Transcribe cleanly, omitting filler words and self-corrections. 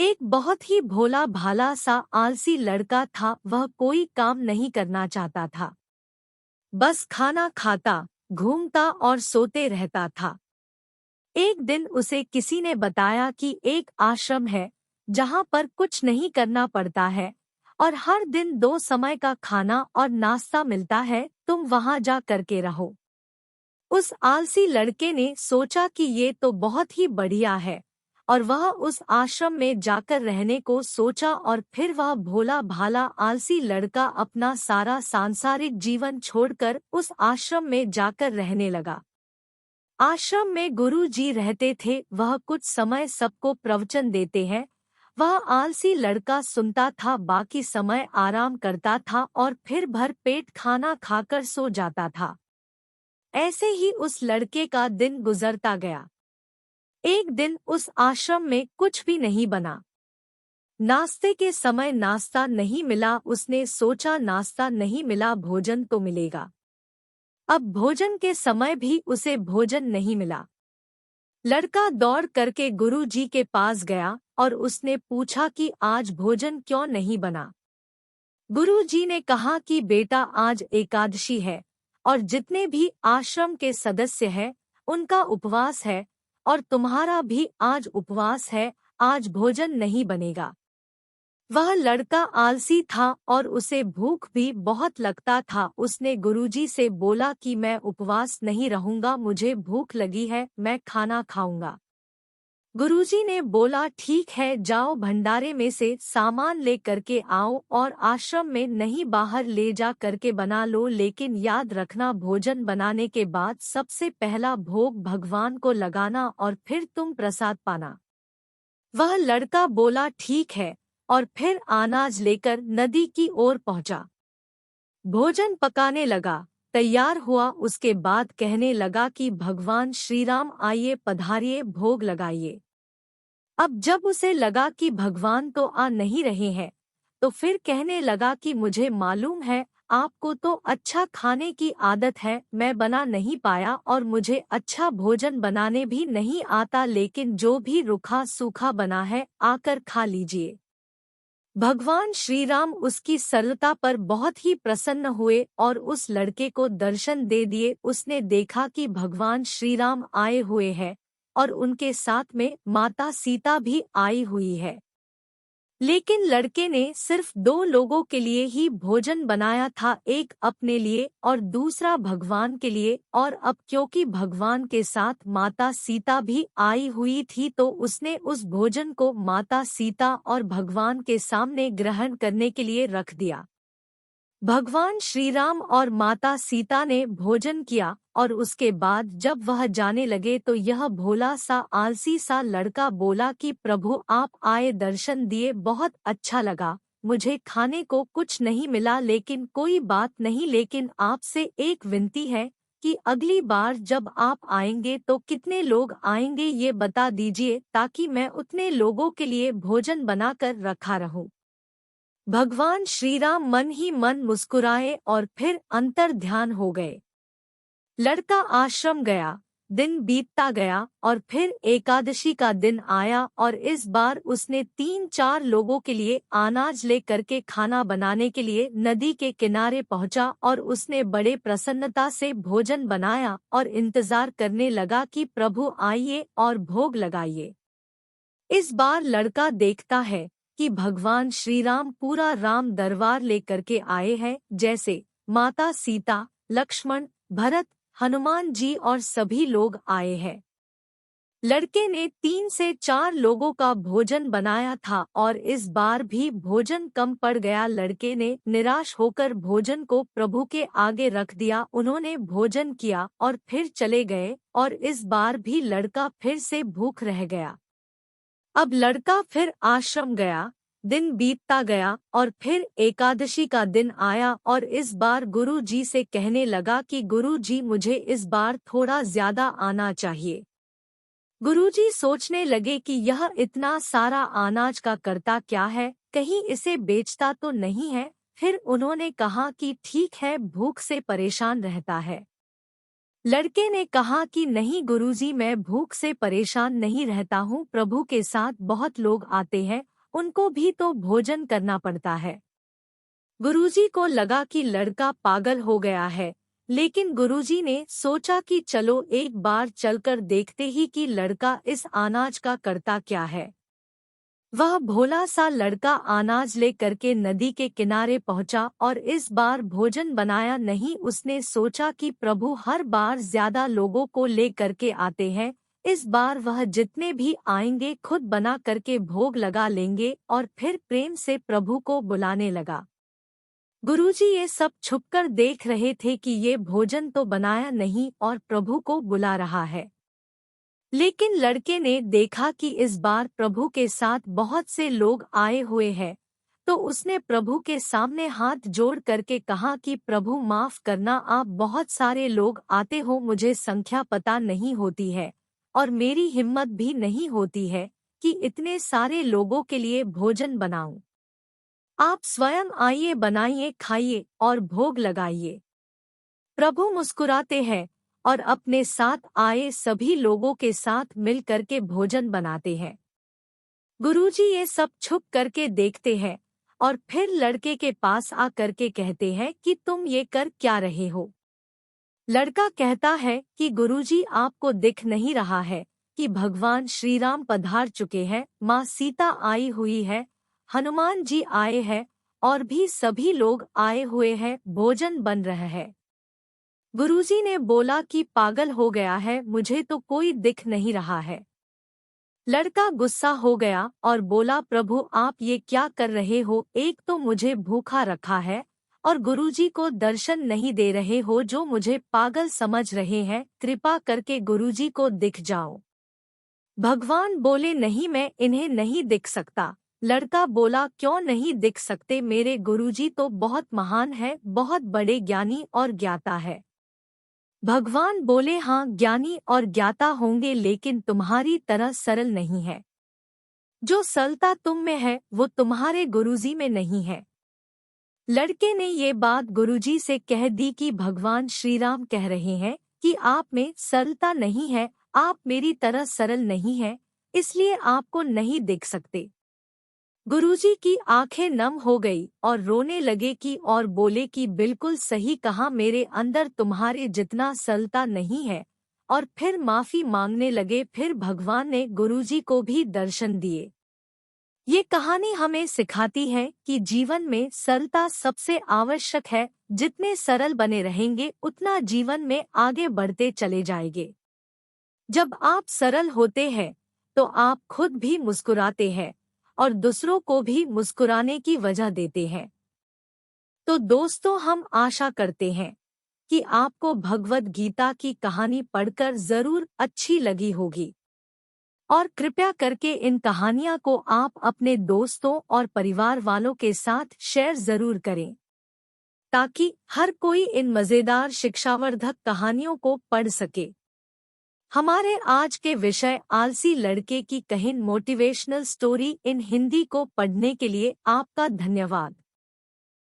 एक बहुत ही भोला भाला सा आलसी लड़का था। वह कोई काम नहीं करना चाहता था, बस खाना खाता, घूमता और सोते रहता था। एक दिन उसे किसी ने बताया कि एक आश्रम है जहाँ पर कुछ नहीं करना पड़ता है और हर दिन 2 समय का खाना और नाश्ता मिलता है, तुम वहाँ जा करके रहो। उस आलसी लड़के ने सोचा कि ये तो बहुत ही बढ़िया है और वह उस आश्रम में जाकर रहने को सोचा और फिर वह भोला भाला आलसी लड़का अपना सारा सांसारिक जीवन छोड़कर उस आश्रम में जाकर रहने लगा। आश्रम में गुरु जी रहते थे, वह कुछ समय सबको प्रवचन देते हैं। वह आलसी लड़का सुनता था, बाकी समय आराम करता था और फिर भर पेट खाना खाकर सो जाता था। ऐसे ही उस लड़के का दिन गुजरता गया। एक दिन उस आश्रम में कुछ भी नहीं बना। नाश्ते के समय नाश्ता नहीं मिला। उसने सोचा नाश्ता नहीं मिला, भोजन तो मिलेगा। अब भोजन के समय भी उसे भोजन नहीं मिला। लड़का दौड़ करके गुरु जी के पास गया और उसने पूछा कि आज भोजन क्यों नहीं बना। गुरु जी ने कहा कि बेटा, आज एकादशी है और जितने भी आश्रम के सदस्य हैं उनका उपवास है और तुम्हारा भी आज उपवास है, आज भोजन नहीं बनेगा। वह लड़का आलसी था और उसे भूख भी बहुत लगता था। उसने गुरुजी से बोला कि मैं उपवास नहीं रहूंगा, मुझे भूख लगी है, मैं खाना खाऊंगा। गुरुजी ने बोला ठीक है, जाओ भंडारे में से सामान ले करके आओ और आश्रम में नहीं बाहर ले जा करके बना लो, लेकिन याद रखना भोजन बनाने के बाद सबसे पहला भोग भगवान को लगाना और फिर तुम प्रसाद पाना। वह लड़का बोला ठीक है और फिर अनाज लेकर नदी की ओर पहुंचा। भोजन पकाने लगा, तैयार हुआ। उसके बाद कहने लगा कि भगवान श्री राम आइए, पधारिए, भोग लगाइए। अब जब उसे लगा कि भगवान तो आ नहीं रहे हैं, तो फिर कहने लगा कि मुझे मालूम है आपको तो अच्छा खाने की आदत है, मैं बना नहीं पाया और मुझे अच्छा भोजन बनाने भी नहीं आता, लेकिन जो भी रूखा सूखा बना है आकर खा लीजिए। भगवान श्री राम उसकी सरलता पर बहुत ही प्रसन्न हुए और उस लड़के को दर्शन दे दिए। उसने देखा कि भगवान श्री राम आए हुए हैं और उनके साथ में माता सीता भी आई हुई है। लेकिन लड़के ने सिर्फ 2 लोगों के लिए ही भोजन बनाया था, एक अपने लिए और दूसरा भगवान के लिए। और अब क्योंकि भगवान के साथ माता सीता भी आई हुई थी, तो उसने उस भोजन को माता सीता और भगवान के सामने ग्रहण करने के लिए रख दिया। भगवान श्री राम और माता सीता ने भोजन किया और उसके बाद जब वह जाने लगे तो यह भोला सा आलसी सा लड़का बोला कि प्रभु आप आए, दर्शन दिए, बहुत अच्छा लगा। मुझे खाने को कुछ नहीं मिला, लेकिन कोई बात नहीं, लेकिन आपसे एक विनती है कि अगली बार जब आप आएंगे तो कितने लोग आएंगे ये बता दीजिए, ताकि मैं उतने लोगों के लिए भोजन बनाकर रखा रहूं। भगवान श्री राम मन ही मन मुस्कुराए और फिर अंतर ध्यान हो गए। लड़का आश्रम गया, दिन बीतता गया और फिर एकादशी का दिन आया और इस बार उसने 3-4 लोगों के लिए अनाज ले करके खाना बनाने के लिए नदी के किनारे पहुंचा और उसने बड़े प्रसन्नता से भोजन बनाया और इंतजार करने लगा कि प्रभु आइए और भोग लगाइए। इस बार लड़का देखता है कि भगवान श्री राम पूरा राम दरबार लेकर के आए हैं, जैसे माता सीता, लक्ष्मण, भरत, हनुमान जी और सभी लोग आए हैं। लड़के ने 3 से 4 लोगों का भोजन बनाया था और इस बार भी भोजन कम पड़ गया। लड़के ने निराश होकर भोजन को प्रभु के आगे रख दिया। उन्होंने भोजन किया और फिर चले गए और इस बार भी लड़का फिर से भूख रह गया। अब लड़का फिर आश्रम गया, दिन बीतता गया और फिर एकादशी का दिन आया और इस बार गुरु जी से कहने लगा कि गुरु जी मुझे इस बार थोड़ा ज्यादा आना चाहिए। गुरु जी सोचने लगे कि यह इतना सारा अनाज का करता क्या है, कहीं इसे बेचता तो नहीं है। फिर उन्होंने कहा कि ठीक है, भूख से परेशान रहता है। लड़के ने कहा कि नहीं गुरुजी, मैं भूख से परेशान नहीं रहता हूँ, प्रभु के साथ बहुत लोग आते हैं उनको भी तो भोजन करना पड़ता है। गुरुजी को लगा कि लड़का पागल हो गया है, लेकिन गुरुजी ने सोचा कि चलो एक बार चलकर देखते ही कि लड़का इस अनाज का करता क्या है। वह भोला सा लड़का अनाज ले करके नदी के किनारे पहुंचा और इस बार भोजन बनाया नहीं। उसने सोचा कि प्रभु हर बार ज्यादा लोगों को ले करके आते हैं, इस बार वह जितने भी आएंगे खुद बना करके भोग लगा लेंगे। और फिर प्रेम से प्रभु को बुलाने लगा। गुरुजी ये सब छुपकर देख रहे थे कि ये भोजन तो बनाया नहीं और प्रभु को बुला रहा है। लेकिन लड़के ने देखा कि इस बार प्रभु के साथ बहुत से लोग आए हुए हैं, तो उसने प्रभु के सामने हाथ जोड़ करके कहा कि प्रभु माफ करना, आप बहुत सारे लोग आते हो, मुझे संख्या पता नहीं होती है और मेरी हिम्मत भी नहीं होती है कि इतने सारे लोगों के लिए भोजन बनाऊं। आप स्वयं आइए, बनाइए, खाइए और भोग लगाइए। प्रभु मुस्कुराते हैं और अपने साथ आए सभी लोगों के साथ मिल करके भोजन बनाते हैं। गुरुजी ये सब छुप करके देखते हैं और फिर लड़के के पास आ करके कहते हैं कि तुम ये कर क्या रहे हो। लड़का कहता है कि गुरुजी आपको दिख नहीं रहा है कि भगवान श्री राम पधार चुके हैं, माँ सीता आई हुई है, हनुमान जी आए हैं और भी सभी लोग आए हुए हैं, भोजन बन रहा है। गुरुजी ने बोला कि पागल हो गया है, मुझे तो कोई दिख नहीं रहा है। लड़का गुस्सा हो गया और बोला प्रभु आप ये क्या कर रहे हो, एक तो मुझे भूखा रखा है और गुरुजी को दर्शन नहीं दे रहे हो, जो मुझे पागल समझ रहे हैं, कृपा करके गुरुजी को दिख जाओ। भगवान बोले नहीं, मैं इन्हें नहीं दिख सकता। लड़का बोला क्यों नहीं दिख सकते, मेरे गुरुजी तो बहुत महान है, बहुत बड़े ज्ञानी और ज्ञाता है। भगवान बोले हाँ ज्ञानी और ज्ञाता होंगे, लेकिन तुम्हारी तरह सरल नहीं है। जो सरलता तुम में है वो तुम्हारे गुरुजी में नहीं है। लड़के ने ये बात गुरुजी से कह दी कि भगवान श्री राम कह रहे हैं कि आप में सरलता नहीं है, आप मेरी तरह सरल नहीं है, इसलिए आपको नहीं देख सकते। गुरुजी की आंखें नम हो गई और रोने लगे कि और बोले कि बिल्कुल सही कहा, मेरे अंदर तुम्हारे जितना सरलता नहीं है, और फिर माफी मांगने लगे। फिर भगवान ने गुरुजी को भी दर्शन दिए। ये कहानी हमें सिखाती है कि जीवन में सरलता सबसे आवश्यक है, जितने सरल बने रहेंगे उतना जीवन में आगे बढ़ते चले जाएंगे। जब आप सरल होते हैं तो आप खुद भी मुस्कुराते हैं और दूसरों को भी मुस्कुराने की वजह देते हैं। तो दोस्तों, हम आशा करते हैं कि आपको भगवद गीता की कहानी पढ़कर जरूर अच्छी लगी होगी और कृपया करके इन कहानियां को आप अपने दोस्तों और परिवार वालों के साथ शेयर जरूर करें, ताकि हर कोई इन मजेदार शिक्षावर्धक कहानियों को पढ़ सके। हमारे आज के विषय आलसी लड़के की कहानी मोटिवेशनल स्टोरी इन हिंदी को पढ़ने के लिए आपका धन्यवाद।